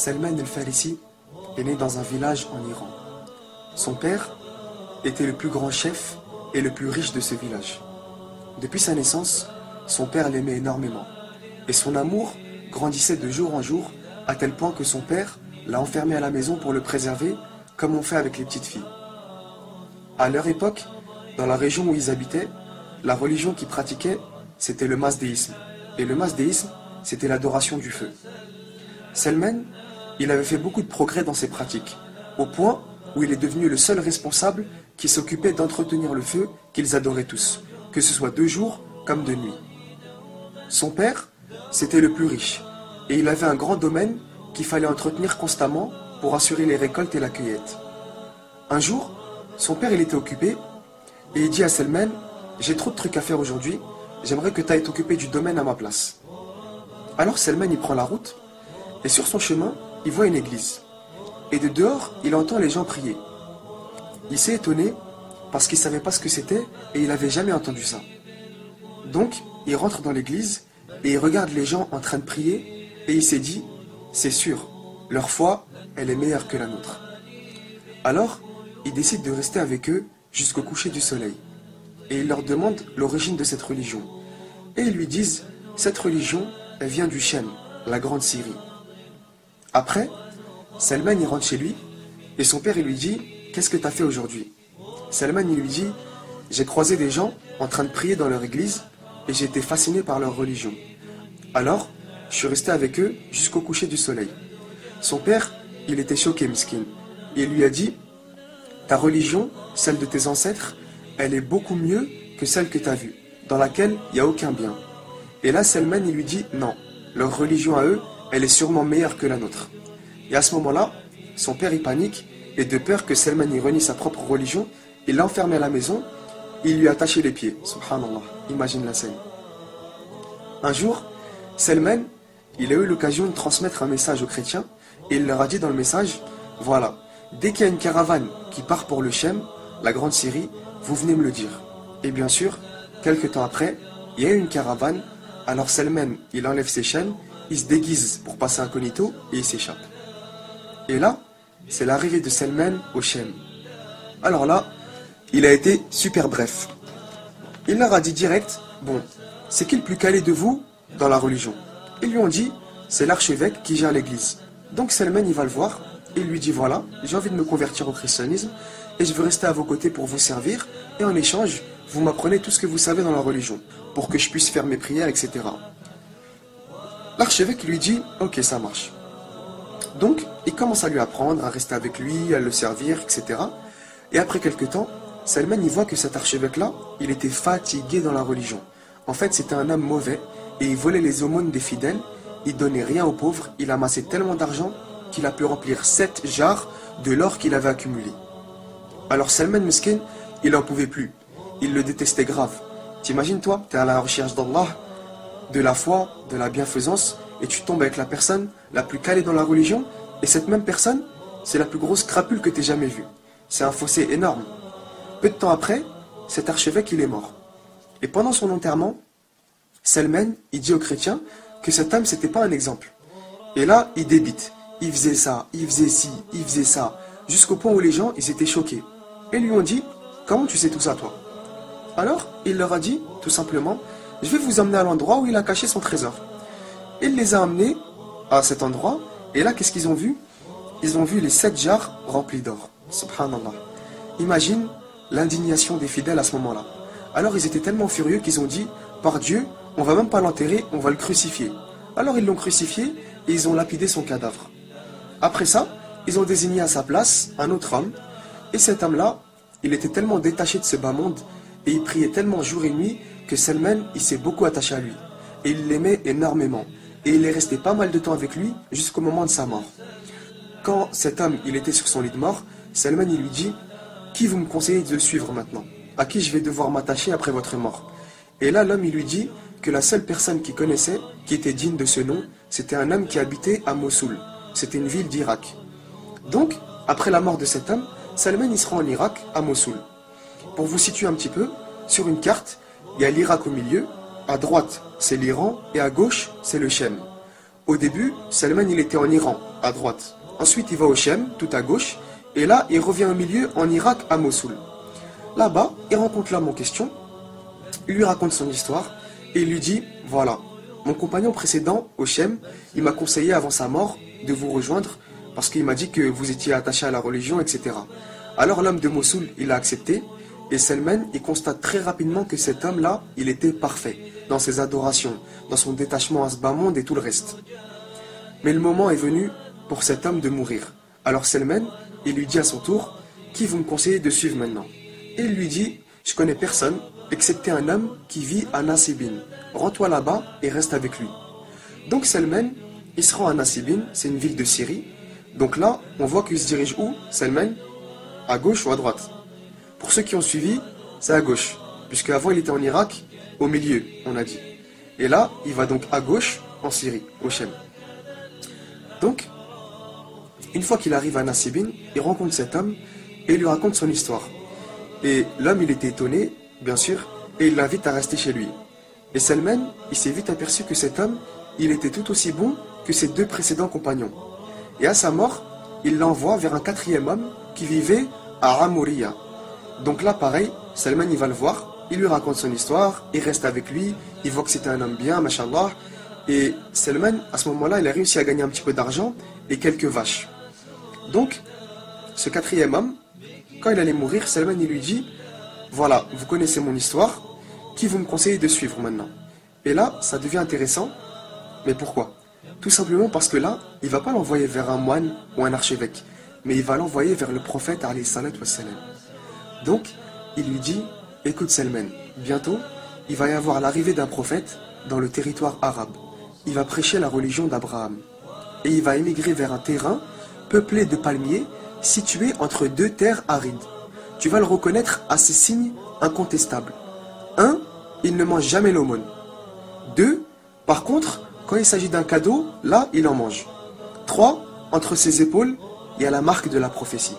Salman el-Farisi est né dans un village en Iran. Son père était le plus grand chef et le plus riche de ce village. Depuis sa naissance, son père l'aimait énormément. Et son amour grandissait de jour en jour, à tel point que son père l'a enfermé à la maison pour le préserver, comme on fait avec les petites filles. À leur époque, dans la région où ils habitaient, la religion qu'ils pratiquaient, c'était le masdéisme. Et le masdéisme, c'était l'adoration du feu. Salman, il avait fait beaucoup de progrès dans ses pratiques, au point où il est devenu le seul responsable qui s'occupait d'entretenir le feu qu'ils adoraient tous, que ce soit de jour comme de nuit. Son père, c'était le plus riche, et il avait un grand domaine qu'il fallait entretenir constamment pour assurer les récoltes et la cueillette. Un jour, son père il était occupé, et il dit à Salman, « J'ai trop de trucs à faire aujourd'hui, j'aimerais que tu ailles t'occuper du domaine à ma place. » Alors Salman il prend la route, et sur son chemin, il voit une église. Et de dehors, il entend les gens prier. Il s'est étonné, parce qu'il ne savait pas ce que c'était, et il n'avait jamais entendu ça. Donc, il rentre dans l'église, et il regarde les gens en train de prier, et il s'est dit, c'est sûr, leur foi, elle est meilleure que la nôtre. Alors, il décide de rester avec eux jusqu'au coucher du soleil. Et il leur demande l'origine de cette religion. Et ils lui disent, cette religion, elle vient du Shem, la grande Syrie. Après, Salman il rentre chez lui, et son père il lui dit, qu'est-ce que tu as fait aujourd'hui? Salman il lui dit, j'ai croisé des gens en train de prier dans leur église, et j'ai été fasciné par leur religion. Alors, je suis resté avec eux jusqu'au coucher du soleil. Son père, il était choqué, miskin. Et il lui a dit, ta religion, celle de tes ancêtres, elle est beaucoup mieux que celle que tu as vue, dans laquelle il n'y a aucun bien. Et là, Salman, il lui dit, non, leur religion à eux, elle est sûrement meilleure que la nôtre. Et à ce moment-là, son père, il panique, et de peur que Salman y renie sa propre religion, il l'a enfermé à la maison, et il lui a attaché les pieds. Subhanallah, imagine la scène. Un jour, Salman, il a eu l'occasion de transmettre un message aux chrétiens, et il leur a dit dans le message, voilà, dès qu'il y a une caravane qui part pour le Shem, la grande Syrie, vous venez me le dire. Et bien sûr, quelques temps après, il y a une caravane, alors Salman, il enlève ses chaînes, il se déguise pour passer incognito, et il s'échappe. Et là, c'est l'arrivée de Salman au Shem. Alors là, il a été super bref. Il leur a dit direct, bon, c'est qui le plus calé de vous dans la religion? Ils lui ont dit, c'est l'archevêque qui gère l'église. Donc Salman, il va le voir, et il lui dit, voilà, j'ai envie de me convertir au christianisme, et je veux rester à vos côtés pour vous servir, et en échange, vous m'apprenez tout ce que vous savez dans la religion, pour que je puisse faire mes prières, etc. L'archevêque lui dit, ok, ça marche. Donc, il commence à lui apprendre, à rester avec lui, à le servir, etc. Et après quelques temps, Salman, il voit que cet archevêque-là, il était fatigué dans la religion. En fait, c'était un homme mauvais, et il volait les aumônes des fidèles, il donnait rien aux pauvres, il amassait tellement d'argent qu'il a pu remplir 7 jarres de l'or qu'il avait accumulé. Alors Salman Meskin, il n'en pouvait plus. Il le détestait grave. T'imagines toi, tu es à la recherche d'Allah, de la foi, de la bienfaisance, et tu tombes avec la personne la plus calée dans la religion, et cette même personne, c'est la plus grosse crapule que tu aies jamais vue. C'est un fossé énorme. Peu de temps après, cet archevêque, il est mort. Et pendant son enterrement, Salman, il dit aux chrétiens que cet homme, c'était pas un exemple. Et là, il débite. Il faisait ça, il faisait ci, il faisait ça, jusqu'au point où les gens, ils étaient choqués. Et lui ont dit, comment tu sais tout ça, toi? Alors, il leur a dit, tout simplement, je vais vous emmener à l'endroit où il a caché son trésor. Il les a emmenés à cet endroit, et là, qu'est-ce qu'ils ont vu? Ils ont vu les 7 jarres remplies d'or. Subhanallah. Imagine l'indignation des fidèles à ce moment-là. Alors, ils étaient tellement furieux qu'ils ont dit, par Dieu, on va même pas l'enterrer, on va le crucifier. Alors, ils l'ont crucifié, et ils ont lapidé son cadavre. Après ça, ils ont désigné à sa place un autre homme, et cet homme-là, il était tellement détaché de ce bas monde, et il priait tellement jour et nuit, que Salman, il s'est beaucoup attaché à lui. Et il l'aimait énormément. Et il est resté pas mal de temps avec lui, jusqu'au moment de sa mort. Quand cet homme, il était sur son lit de mort, Salman, il lui dit, qui vous me conseillez de suivre maintenant? À qui je vais devoir m'attacher après votre mort? Et là, l'homme, il lui dit que la seule personne qu'il connaissait, qui était digne de ce nom, c'était un homme qui habitait à Mossoul. C'était une ville d'Irak. Donc, après la mort de cet homme, Salman il se rend en Irak, à Mossoul. Pour vous situer un petit peu, sur une carte, il y a l'Irak au milieu, à droite c'est l'Iran et à gauche c'est le Shem. Au début, Salman il était en Iran, à droite. Ensuite, il va au Chem, tout à gauche. Et là, il revient au milieu, en Irak, à Mossoul. Là-bas, il rencontre l'homme en question. Il lui raconte son histoire. Et il lui dit, voilà, mon compagnon précédent, au Chem, il m'a conseillé avant sa mort de vous rejoindre parce qu'il m'a dit que vous étiez attaché à la religion, etc. Alors l'homme de Mossoul, il a accepté. Et Salman, il constate très rapidement que cet homme-là, il était parfait dans ses adorations, dans son détachement à ce bas monde et tout le reste. Mais le moment est venu pour cet homme de mourir. Alors Salman, il lui dit à son tour, qui vous me conseillez de suivre maintenant? Et il lui dit, je connais personne, excepté un homme qui vit à Nasibin. Rends-toi là-bas et reste avec lui. Donc Salman, il se rend à Nasibin, c'est une ville de Syrie. Donc là, on voit qu'il se dirige où, Salman? À gauche ou à droite? Pour ceux qui ont suivi, c'est à gauche, puisque avant il était en Irak, au milieu, on a dit. Et là, il va donc à gauche, en Syrie, au Chem. Donc, une fois qu'il arrive à Nasibin, il rencontre cet homme et il lui raconte son histoire. Et l'homme, il était étonné, bien sûr, et il l'invite à rester chez lui. Et Salman, il s'est vite aperçu que cet homme, il était tout aussi bon que ses deux précédents compagnons. Et à sa mort, il l'envoie vers un quatrième homme qui vivait à Amouriya. Donc là, pareil, Salman, il va le voir, il lui raconte son histoire, il reste avec lui, il voit que c'était un homme bien, machallah. Et Salman, à ce moment-là, il a réussi à gagner un petit peu d'argent et quelques vaches. Donc, ce quatrième homme, quand il allait mourir, Salman, il lui dit, voilà, vous connaissez mon histoire, qui vous me conseillez de suivre maintenant? Et là, ça devient intéressant, mais pourquoi? Tout simplement parce que là, il ne va pas l'envoyer vers un moine ou un archevêque, mais il va l'envoyer vers le prophète, alayhi salatu wassalam. Donc, il lui dit, écoute Salman, bientôt, il va y avoir l'arrivée d'un prophète dans le territoire arabe. Il va prêcher la religion d'Abraham. Et il va émigrer vers un terrain peuplé de palmiers situé entre deux terres arides. Tu vas le reconnaître à ces signes incontestables. 1. Il ne mange jamais l'aumône. 2. Par contre, quand il s'agit d'un cadeau, là, il en mange. 3. Entre ses épaules, il y a la marque de la prophétie.